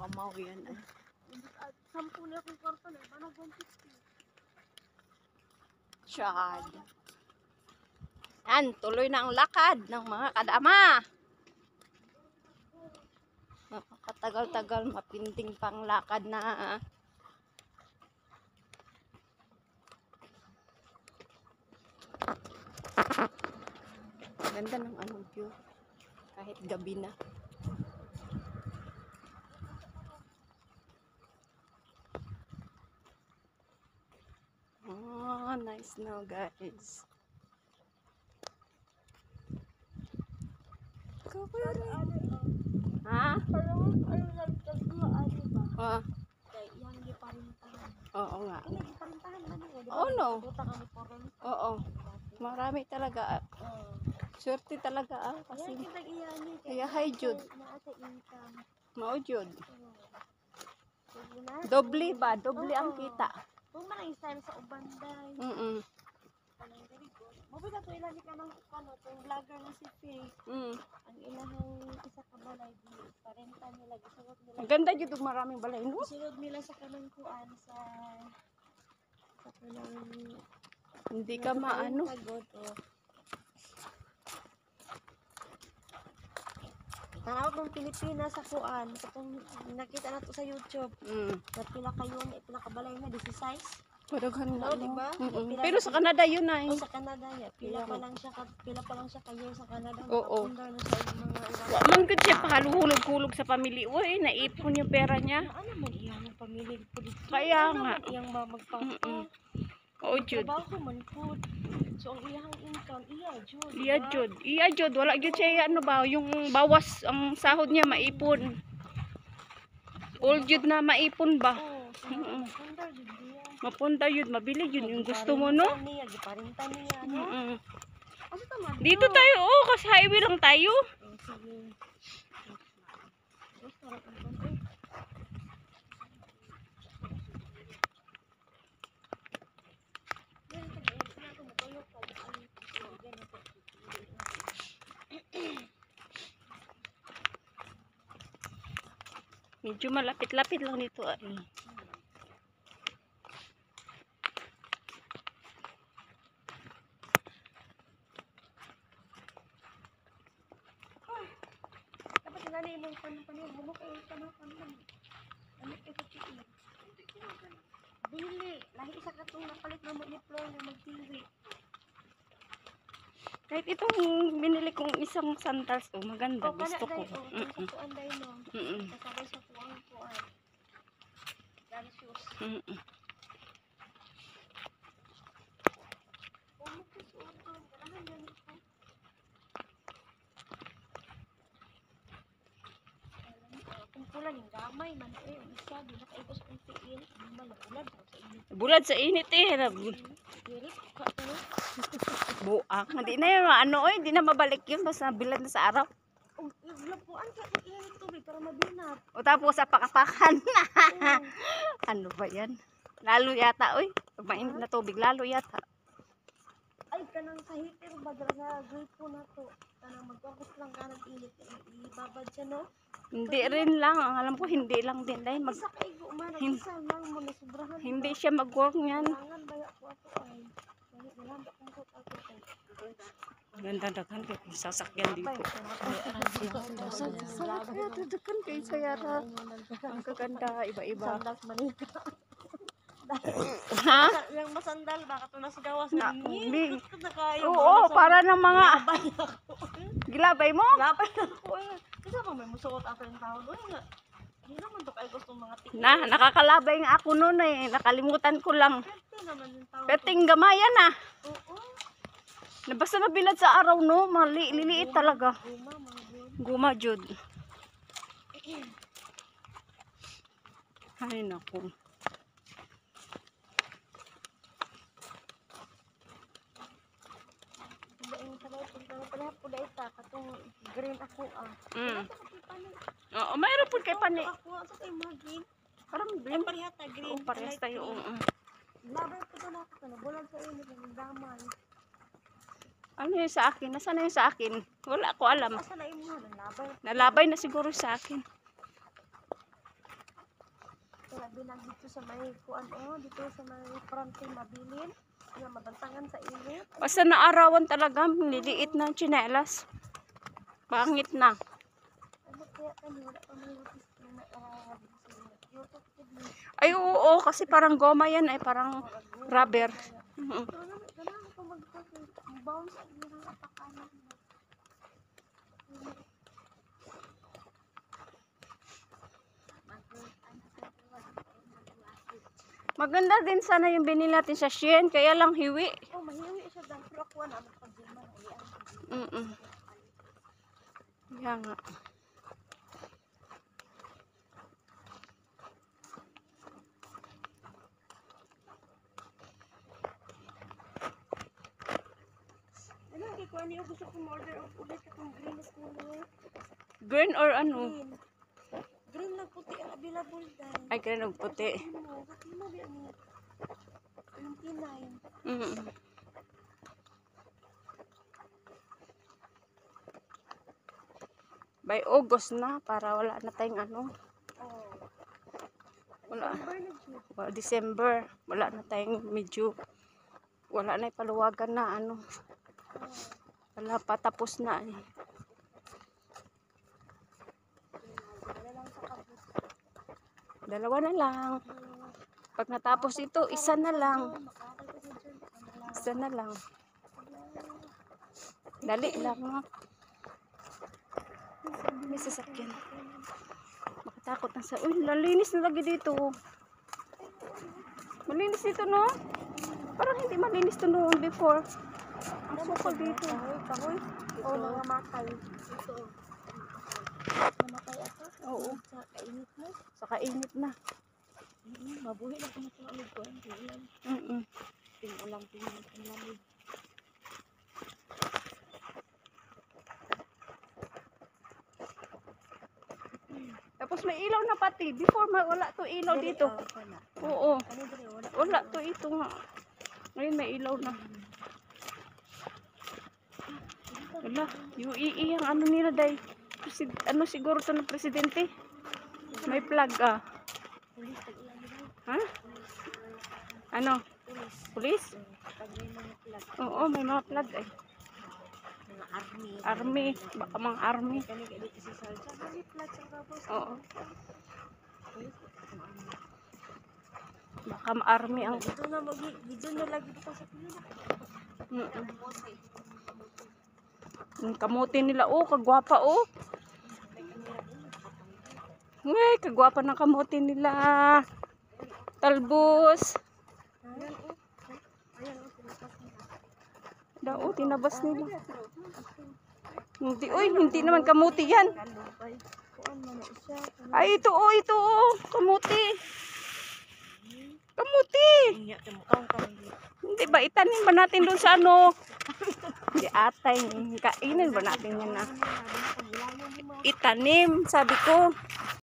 Maumaw yan. Sampu na akong kwarto na. Paano 150? Chad. Yan, tuloy na ang lakad ng mga kadama. Napakatagal-tagal, mapinting pang lakad na. Ganda ng anong view. Kahit gabi na. Oh, nice now, guys. Ha? Parang ano nagtag mo, ano ba? Oh, Kaya yung giparintahan. oo nga. Ano giparintahan man yun? Oh, no. Puta kami poron. Oo. Marami talaga. Swerte talaga kasi Yan kita iyani. kaya hi Jud. Naasa income. Mao Jud. Sige na. Doble ba? Doble ang Oo. kita. Kung man ang style sa ubanday. Kanang very good. Mabi na to ilani ka ng kano, itong vlogger na si Faye. Ang ilahang isa ka balay, parenta nila, gisulod nila. Ang ganda Jud, maraming balay no. Gisulod nila sa kanang kuan sa kanang Hindi ka maano. pagod o. Tanaw ng Pilipinas sa kuan, sa kung nakita na to sa YouTube. Na pila kayo, pila ka balay na 16. Parang No, diba? Pero sa Canada yun ay. O sa Canada ya, pila pa lang siya kayo sa Canada. Oo. Nakapundar na sa mga Wa man gud siya pahaluhulog-hulog sa pamilya. Uy, naipon yung pera niya. ano man iyang pamilya po dito. Kaya Ano nga. man iyang magpapa. Oo Jud. Trabaho man po. So ang iyang income, Jud. Iya Jud. Iya Jud, wala gyud siya ano ba, yung bawas ang sahod niya maipon. All Jud na maipon ba? Oo, so napundar Jud niya. Mapunta yun, mabili yun yung gusto mo no. Giparinta niya, no? Ano tama? Dito tayo, oh, kasi highway lang tayo. Sige. Medyo malapit-lapit lang dito ay. Dapat nilani mo paano mo kayo paano. Ano ito chiin? Dili, lahi isa ka tong napalit na mo ni Flor na magtiwi. Kahit itong binili kong isang sandals, oh, maganda, gusto ko. Kuan dai no. Kasabay sa kuan. Dan shoes. Kumpulan yung gamay man isa di nakaibos kung tiil, malulad sa init. Bulad sa init eh. Dili ka to. Buang. Hindi na yun, ano eh, hindi na mabalik yun. Basta bilad na sa araw. Oh, lapuan ka iinit tubig para mabinat. O tapos sa pakapakan. Ano ba yan? Lalo yata, oy. Pag mainit na tubig, lalo yata. Ay kanang sa heater ba na gripo na to. Kanang magkakos lang ka ng init, ibabad siya no. Hindi rin lang. Ang alam ko, hindi lang din. Dahil Isa ka igo man, isa lang mo na sobrahan. hindi siya mag-work niyan. Kailangan baya ko ako ay. Dahil nalambak mo ko ako ay. Ganda dagan kay sasakyan dito. Sasakyan dagan kay sayara. Ang kaganda, iba-iba. Sandas manika. Ha? Yung masandal ba katunas gawas Na, na hindi. kayo. Oo, para ng mga Labay ako. gilabay mo. Labay ako. Isa pa may musuot ako yung tao doon nga. Hindi naman to kayo gusto mga tikin. Nakakalabay nga ako noon eh. Nakalimutan ko lang. Pwede naman yung tao. Peting gamayan ah. Oo. Basta nabilad sa araw no, liliit talaga. Guma, mga guma. Guma jud. Ay naku. Yung sabay kung pala po da ita katong green ako ah. Oo, mayroon po kay pani. Ako sa kay magin. Parang Yung green. parehata green. Oo, parehas tayo. Labay ko to na ako na bulan sa init ng daman. Ano yun sa akin? Nasaan na yun sa akin? Wala ko alam. Asa na imo nang labay. Nalabay na siguro sa akin. labi na dito sa may kuan dito sa may fronte mabilin nga mabantangan sa init. Basta naarawan talaga, niliit na ang tsinelas. Pangit na. Ano kaya kani wala pa may notice na YouTube kid. Ay, oo, kasi parang goma yan, ay parang rubber. Pero ganahan ko mag-bounce ang mga apakanan. Maganda din sana yung binili natin sa Shein, kaya lang hiwi. Oh, mahiwi siya dahil pero ako na magpagdima ulian. Yan nga. Ano kay kuan niyo gusto kong order of ulit akong green na color. Green or ano? Green. Green lang puti ang available dahil. Ay, green o puti. Katino di ano. 29. By August na, para wala na tayong ano. Oh. Wala. December na dyan. December, wala na tayong medyo, wala na ipaluwagan na ano. Wala pa, tapos na eh. Wala lang sa kabus. Dalawa na lang. Pag natapos ito, isa na lang. Isa na lang. Dali lang, no? May sasakyan. Makatakot na sa... Uy, lalinis na lagi dito. Malinis dito, no? Parang hindi malinis to noon before. Ang sukol dito. Kahoy. Oo, nangamatay. Ito. Namatay ako. Oo. Sa kainit mo. Sa kainit na. Mabuhi na kung matulog ko. Tingulang ang lamig. Tapos may ilaw na pati. Before, wala to ilaw dito. Oo. Ano dali, wala. Wala to ito nga. Ngayon may ilaw na. Wala. UEE ang ano nila day. Ano siguro to ng presidente? May flag ah. Pulis, tag-ilan nila. Ha? Ano? Pulis. Police? Pag may mga flag. Oo, may mga flag eh. Mga army. Army. Baka mga army. Kami kayo dito si Sarja. May flag sa kabos. Oo. Pulis, Baka army ang... dito na dito na lagi dito sa Pilipinas. Yung kamote nila, oh, kagwapa, oh. Ngay, kagwapa ng kamote nila. Talbos. Ayan o. Ayan o. Dao, tinabas nila. Hindi, oy, hindi naman kamote yan. Kuan mo na siya. Ay, ito, oh, kamote. Kamote. Inya, kamukang kami. Hindi ba, itanim ba natin doon sa ano? Hindi atay, kainin ba natin yan na? Itanim, sabi ko.